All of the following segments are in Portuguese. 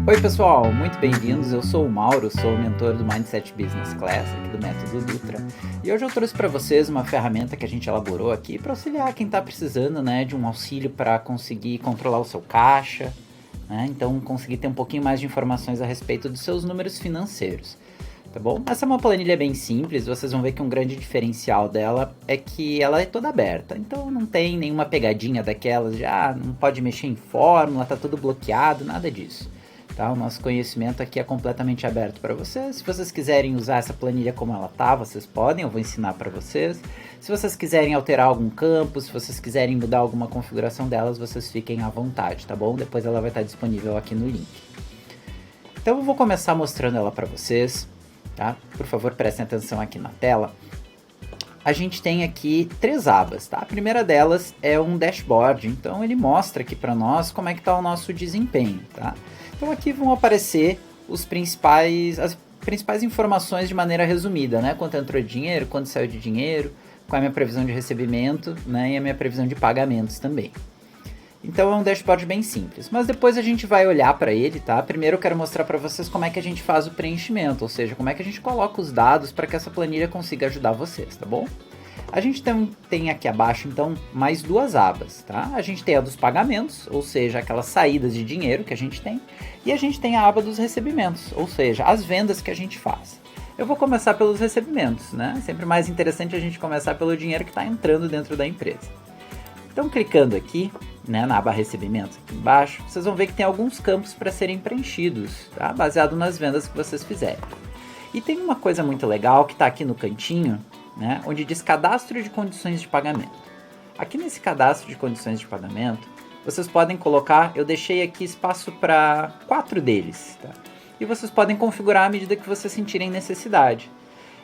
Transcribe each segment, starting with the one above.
Oi pessoal, muito bem-vindos. Eu sou o Mauro, sou o mentor do Mindset Business Class aqui do Método Dutra. E hoje eu trouxe para vocês uma ferramenta que a gente elaborou aqui para auxiliar quem está precisando, de um auxílio para conseguir controlar o seu caixa, então conseguir ter um pouquinho mais de informações a respeito dos seus números financeiros. Tá bom? Essa é uma planilha bem simples, vocês vão ver que um grande diferencial dela é que ela é toda aberta, então não tem nenhuma pegadinha daquelas de não pode mexer em fórmula, tá tudo bloqueado, nada disso. Tá? O nosso conhecimento aqui é completamente aberto para vocês. Se vocês quiserem usar essa planilha como ela tá, vocês podem, eu vou ensinar para vocês. Se vocês quiserem alterar algum campo, se vocês quiserem mudar alguma configuração delas, vocês fiquem à vontade, tá bom? Depois ela vai estar disponível aqui no link. Então eu vou começar mostrando ela para vocês, tá? Por favor, prestem atenção aqui na tela. A gente tem aqui 3 abas, tá? A primeira delas é um dashboard, então ele mostra aqui para nós como é que está o nosso desempenho, tá? Então aqui vão aparecer as principais informações de maneira resumida, né? Quanto entrou de dinheiro, quanto saiu de dinheiro, qual é a minha previsão de recebimento, e a minha previsão de pagamentos também. Então é um dashboard bem simples, mas depois a gente vai olhar para ele, tá? Primeiro eu quero mostrar para vocês como é que a gente faz o preenchimento, ou seja, como é que a gente coloca os dados para que essa planilha consiga ajudar vocês, tá bom? A gente tem aqui abaixo, então, mais 2 abas, tá? A gente tem a dos pagamentos, ou seja, aquelas saídas de dinheiro que a gente tem, e a gente tem a aba dos recebimentos, ou seja, as vendas que a gente faz. Eu vou começar pelos recebimentos, né? Sempre mais interessante a gente começar pelo dinheiro que está entrando dentro da empresa. Então, clicando aqui, na aba recebimentos aqui embaixo, vocês vão ver que tem alguns campos para serem preenchidos, tá? Baseado nas vendas que vocês fizerem. E tem uma coisa muito legal que está aqui no cantinho, onde diz cadastro de condições de pagamento. Aqui nesse cadastro de condições de pagamento, vocês podem colocar, eu deixei aqui espaço para 4 deles, tá? E vocês podem configurar à medida que vocês sentirem necessidade.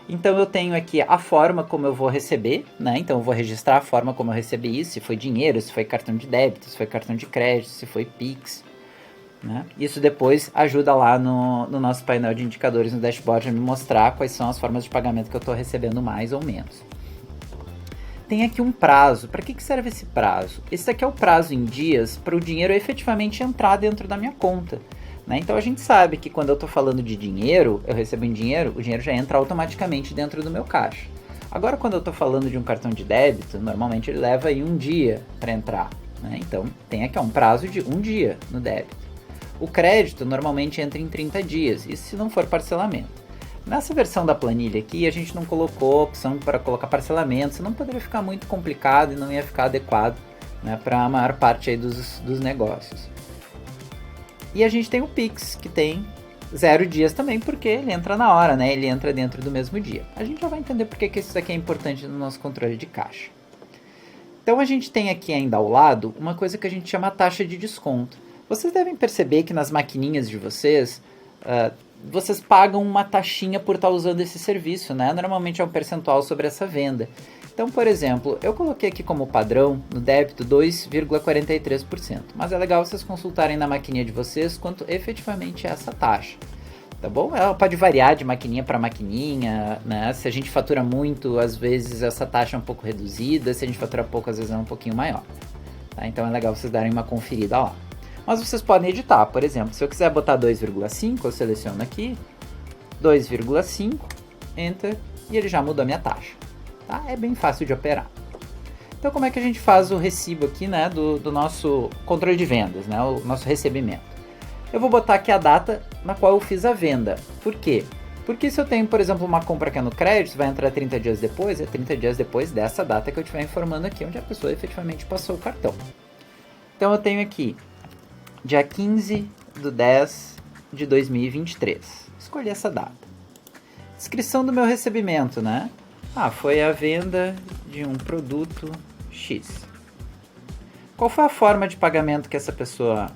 Então eu tenho aqui a forma como eu vou receber, então eu vou registrar a forma como eu recebi isso, se foi dinheiro, se foi cartão de débito, se foi cartão de crédito, se foi Pix. Isso depois ajuda lá no nosso painel de indicadores no dashboard a me mostrar quais são as formas de pagamento que eu estou recebendo mais ou menos. Tem aqui um prazo. Para que serve esse prazo? Esse aqui é o prazo em dias para o dinheiro efetivamente entrar dentro da minha conta. Então a gente sabe que quando eu estou falando de dinheiro, eu recebo em dinheiro, o dinheiro já entra automaticamente dentro do meu caixa. Agora quando eu estou falando de um cartão de débito, normalmente ele leva aí 1 dia para entrar. Então tem aqui um prazo de 1 dia no débito. O crédito normalmente entra em 30 dias, isso se não for parcelamento. Nessa versão da planilha aqui, a gente não colocou a opção para colocar parcelamento, senão poderia ficar muito complicado e não ia ficar adequado para a maior parte aí dos negócios. E a gente tem o Pix, que tem 0 dias também, porque ele entra na hora, ele entra dentro do mesmo dia. A gente já vai entender porque que isso aqui é importante no nosso controle de caixa. Então a gente tem aqui ainda ao lado uma coisa que a gente chama taxa de desconto. Vocês devem perceber que nas maquininhas de vocês, vocês pagam uma taxinha por estar usando esse serviço, Normalmente é um percentual sobre essa venda. Então, por exemplo, eu coloquei aqui como padrão, no débito, 2,43%. Mas é legal vocês consultarem na maquininha de vocês quanto efetivamente é essa taxa. Tá bom? Ela pode variar de maquininha para maquininha, Se a gente fatura muito, às vezes essa taxa é um pouco reduzida. Se a gente fatura pouco, às vezes é um pouquinho maior. Tá? Então é legal vocês darem uma conferida lá. Mas vocês podem editar, por exemplo, se eu quiser botar 2,5, eu seleciono aqui, 2,5, Enter, e ele já muda a minha taxa. Tá? É bem fácil de operar. Então como é que a gente faz o recibo aqui, do nosso controle de vendas, o nosso recebimento? Eu vou botar aqui a data na qual eu fiz a venda. Por quê? Porque se eu tenho, por exemplo, uma compra que é no crédito, vai entrar 30 dias depois, é 30 dias depois dessa data que eu estiver informando aqui, onde a pessoa efetivamente passou o cartão. Então eu tenho aqui, dia 15 de 10 de 2023. Escolhi essa data. Descrição do meu recebimento, foi a venda de um produto X. Qual foi a forma de pagamento que essa pessoa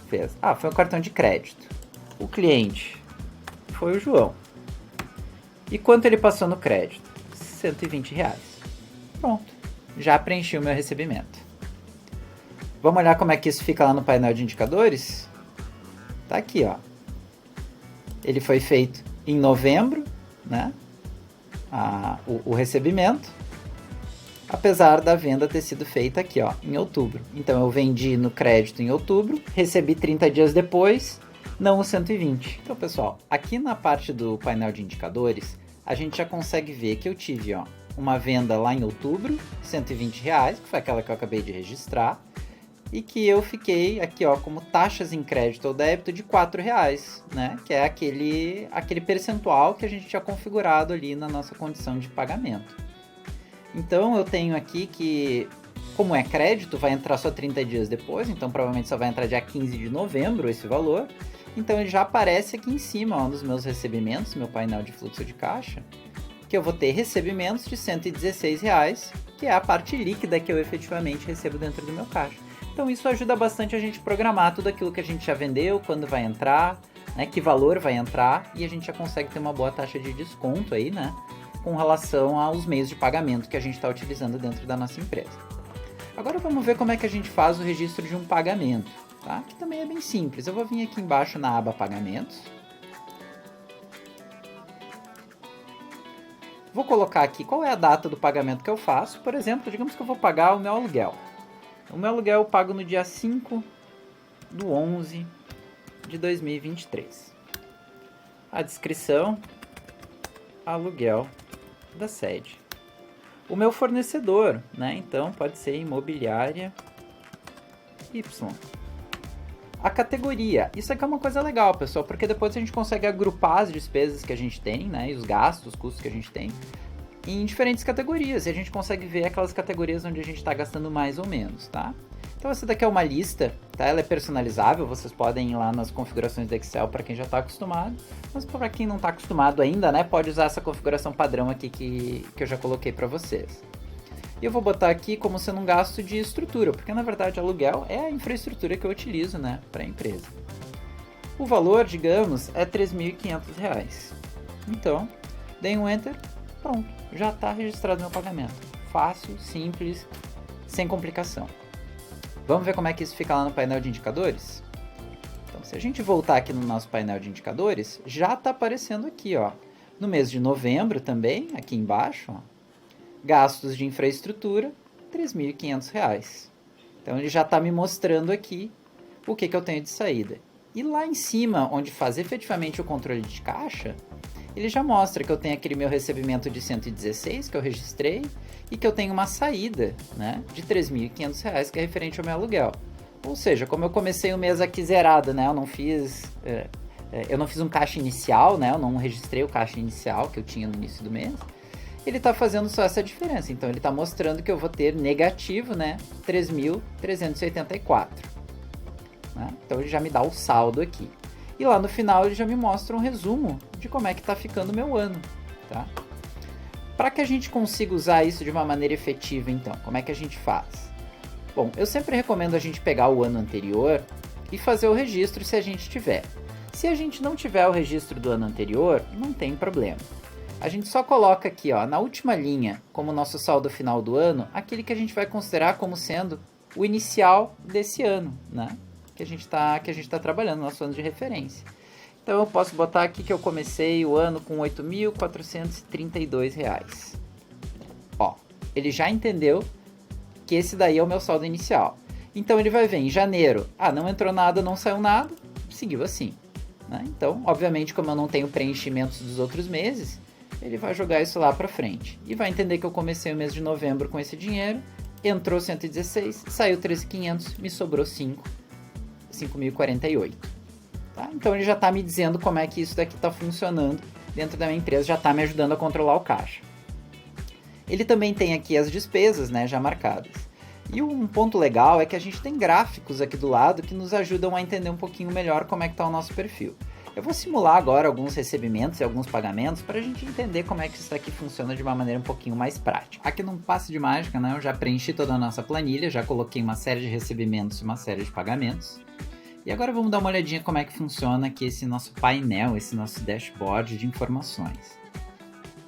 fez? Foi o cartão de crédito. O cliente foi o João. E quanto ele passou no crédito? R$ 120. Pronto. Já preenchi o meu recebimento. Vamos olhar como é que isso fica lá no painel de indicadores? Tá aqui, ó. Ele foi feito em novembro, o recebimento. apesar da venda ter sido feita aqui, ó, em outubro. Então eu vendi no crédito em outubro, recebi 30 dias depois, não os 120. Então, pessoal, aqui na parte do painel de indicadores, a gente já consegue ver que eu tive, ó, uma venda lá em outubro, R$120, que foi aquela que eu acabei de registrar, e que eu fiquei aqui, ó, como taxas em crédito ou débito de R$4, né? Que é aquele percentual que a gente tinha configurado ali na nossa condição de pagamento. Então eu tenho aqui que, como é crédito, vai entrar só 30 dias depois, então provavelmente só vai entrar dia 15 de novembro esse valor. Então ele já aparece aqui em cima, ó, nos meus recebimentos, meu painel de fluxo de caixa, que eu vou ter recebimentos de R$116, que é a parte líquida que eu efetivamente recebo dentro do meu caixa. Então isso ajuda bastante a gente programar tudo aquilo que a gente já vendeu, quando vai entrar, né, que valor vai entrar, e a gente já consegue ter uma boa taxa de desconto aí, né, com relação aos meios de pagamento que a gente está utilizando dentro da nossa empresa. Agora vamos ver como é que a gente faz o registro de um pagamento, tá? Que também é bem simples. Eu vou vir aqui embaixo na aba Pagamentos. Vou colocar aqui qual é a data do pagamento que eu faço. Por exemplo, digamos que eu vou pagar o meu aluguel. O meu aluguel eu pago no dia 5/11 de 2023. A descrição: aluguel da sede. O meu fornecedor, né? Então pode ser imobiliária Y. A categoria. Isso aqui é uma coisa legal, pessoal, porque depois a gente consegue agrupar as despesas que a gente tem, né? E os gastos, os custos que a gente tem em diferentes categorias. E a gente consegue ver aquelas categorias onde a gente está gastando mais ou menos, tá? Então essa daqui é uma lista, tá? Ela é personalizável, vocês podem ir lá nas configurações do Excel para quem já está acostumado. Mas para quem não está acostumado ainda, né? Pode usar essa configuração padrão aqui que eu já coloquei para vocês. E eu vou botar aqui como sendo um gasto de estrutura, porque na verdade aluguel é a infraestrutura que eu utilizo, né, para a empresa. O valor, digamos, é R$3.500. Então, dei um Enter, pronto, já está registrado meu pagamento. Fácil, simples, sem complicação. Vamos ver como é que isso fica lá no painel de indicadores? Então, se a gente voltar aqui no nosso painel de indicadores, já está aparecendo aqui, ó, no mês de novembro também, aqui embaixo, ó, gastos de infraestrutura, R$3.500. Então ele já está me mostrando aqui o que eu tenho de saída. E lá em cima, onde faz efetivamente o controle de caixa, ele já mostra que eu tenho aquele meu recebimento de 116 que eu registrei e que eu tenho uma saída, né, de R$3.500 que é referente ao meu aluguel. Ou seja, como eu comecei o mês aqui zerado, né, eu não fiz um caixa inicial, né, eu não registrei o caixa inicial que eu tinha no início do mês. Ele está fazendo só essa diferença. Então ele está mostrando que eu vou ter negativo, né, 3.384. Né? Então ele já me dá o saldo aqui. E lá no final ele já me mostra um resumo de como é que está ficando o meu ano. Tá? Para que a gente consiga usar isso de uma maneira efetiva, então, como é que a gente faz? Bom, eu sempre recomendo a gente pegar o ano anterior e fazer o registro se a gente tiver. Se a gente não tiver o registro do ano anterior, não tem problema. A gente só coloca aqui, ó, na última linha, como nosso saldo final do ano, aquele que a gente vai considerar como sendo o inicial desse ano, né? Que a gente tá trabalhando, nosso ano de referência. Então eu posso botar aqui que eu comecei o ano com R$8.432. Ó, ele já entendeu que esse daí é o meu saldo inicial. Então ele vai ver em janeiro, não entrou nada, não saiu nada, seguiu assim. Né? Então, obviamente, como eu não tenho preenchimentos dos outros meses, ele vai jogar isso lá para frente. E vai entender que eu comecei o mês de novembro com esse dinheiro, entrou 116, saiu 13.500, me sobrou 5.048. Tá? Então ele já está me dizendo como é que isso daqui está funcionando dentro da minha empresa, já está me ajudando a controlar o caixa. Ele também tem aqui as despesas, né, já marcadas. E um ponto legal é que a gente tem gráficos aqui do lado que nos ajudam a entender um pouquinho melhor como é que está o nosso perfil. Eu vou simular agora alguns recebimentos e alguns pagamentos para a gente entender como é que isso aqui funciona de uma maneira um pouquinho mais prática. Aqui num passe de mágica, né, eu já preenchi toda a nossa planilha, já coloquei uma série de recebimentos e uma série de pagamentos. E agora vamos dar uma olhadinha como é que funciona aqui esse nosso painel, esse nosso dashboard de informações.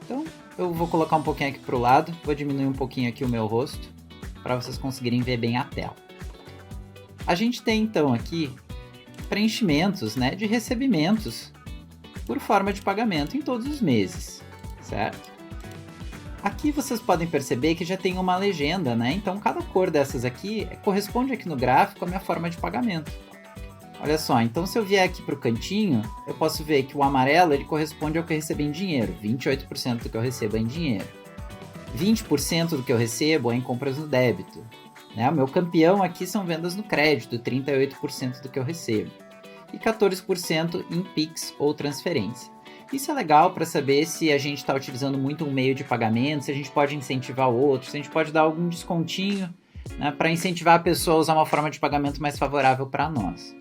Então, eu vou colocar um pouquinho aqui para o lado, vou diminuir um pouquinho aqui o meu rosto, para vocês conseguirem ver bem a tela. A gente tem então aqui preenchimentos, né, de recebimentos por forma de pagamento em todos os meses, certo? Aqui vocês podem perceber que já tem uma legenda, né? Então cada cor dessas aqui corresponde aqui no gráfico à minha forma de pagamento. Olha só, então se eu vier aqui para o cantinho, eu posso ver que o amarelo ele corresponde ao que eu recebi em dinheiro, 28% do que eu recebo é em dinheiro. 20% do que eu recebo é em compras no débito. Né? O meu campeão aqui são vendas no crédito, 38% do que eu recebo. E 14% em Pix ou transferência. Isso é legal para saber se a gente está utilizando muito um meio de pagamento, se a gente pode incentivar o outro, se a gente pode dar algum descontinho, né, para incentivar a pessoa a usar uma forma de pagamento mais favorável para nós.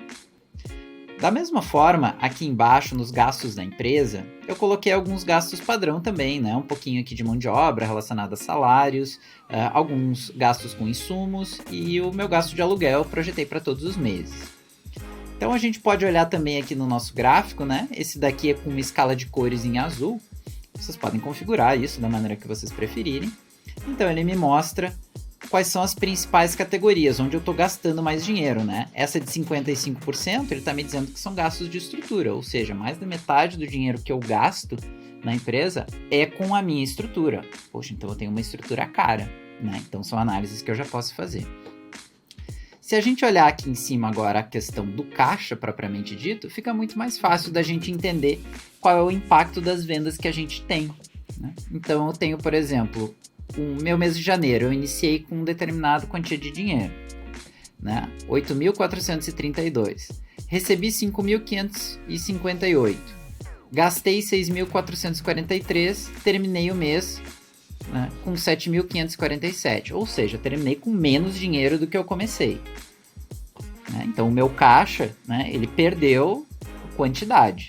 Da mesma forma, aqui embaixo, nos gastos da empresa, eu coloquei alguns gastos padrão também, né? Um pouquinho aqui de mão de obra relacionado a salários, alguns gastos com insumos e o meu gasto de aluguel eu projetei para todos os meses. Então a gente pode olhar também aqui no nosso gráfico, né? Esse daqui é com uma escala de cores em azul. Vocês podem configurar isso da maneira que vocês preferirem. Então ele me mostra quais são as principais categorias, onde eu estou gastando mais dinheiro, né? Essa de 55%, ele está me dizendo que são gastos de estrutura, ou seja, mais da metade do dinheiro que eu gasto na empresa é com a minha estrutura. Poxa, então eu tenho uma estrutura cara, né? Então são análises que eu já posso fazer. Se a gente olhar aqui em cima agora a questão do caixa propriamente dito, fica muito mais fácil da gente entender qual é o impacto das vendas que a gente tem, né? Então eu tenho, por exemplo, o meu mês de janeiro, eu iniciei com uma determinada quantia de dinheiro, né? 8.432. Recebi 5.558. Gastei 6.443. Terminei o mês, né, com 7.547. Ou seja, terminei com menos dinheiro do que eu comecei. Né? Então, o meu caixa, né, ele perdeu quantidade.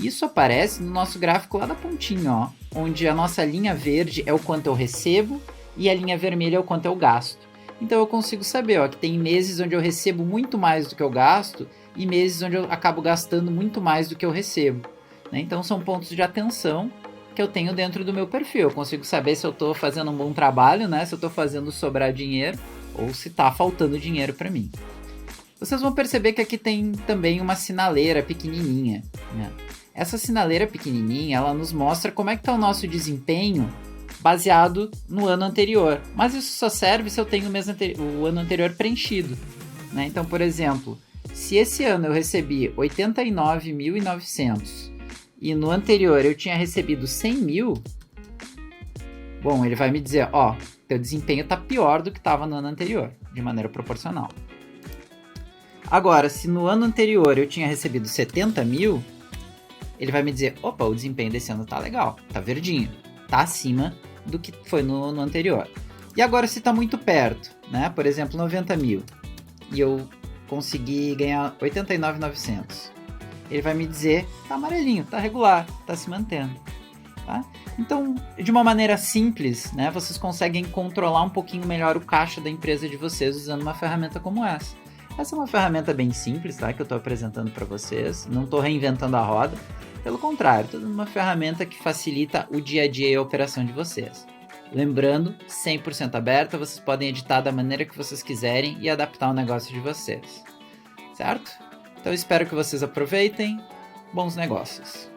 Isso aparece no nosso gráfico lá da pontinha, ó, onde a nossa linha verde é o quanto eu recebo e a linha vermelha é o quanto eu gasto. Então eu consigo saber, ó, que tem meses onde eu recebo muito mais do que eu gasto e meses onde eu acabo gastando muito mais do que eu recebo. Né? Então são pontos de atenção que eu tenho dentro do meu perfil. Eu consigo saber se eu estou fazendo um bom trabalho, né? Se eu estou fazendo sobrar dinheiro ou se está faltando dinheiro para mim. Vocês vão perceber que aqui tem também uma sinaleira pequenininha, né? Essa sinaleira pequenininha, ela nos mostra como é que está o nosso desempenho baseado no ano anterior. Mas isso só serve se eu tenho o ano anterior preenchido, né? Então, por exemplo, se esse ano eu recebi 89.900 e no anterior eu tinha recebido 100 mil, bom, ele vai me dizer, ó, teu desempenho está pior do que estava no ano anterior, de maneira proporcional. Agora, se no ano anterior eu tinha recebido 70 mil, ele vai me dizer, opa, o desempenho desse ano tá legal, tá verdinho, tá acima do que foi no anterior. E agora se tá muito perto, né? Por exemplo, 90 mil, e eu consegui ganhar 89.900. Ele vai me dizer, tá amarelinho, tá regular, tá se mantendo. Tá? Então, de uma maneira simples, né, vocês conseguem controlar um pouquinho melhor o caixa da empresa de vocês usando uma ferramenta como essa. Essa é uma ferramenta bem simples, tá, que eu estou apresentando para vocês. Não estou reinventando a roda. Pelo contrário, estou dando uma ferramenta que facilita o dia a dia e a operação de vocês. Lembrando, 100% aberta, vocês podem editar da maneira que vocês quiserem e adaptar o negócio de vocês. Certo? Então, espero que vocês aproveitem. Bons negócios!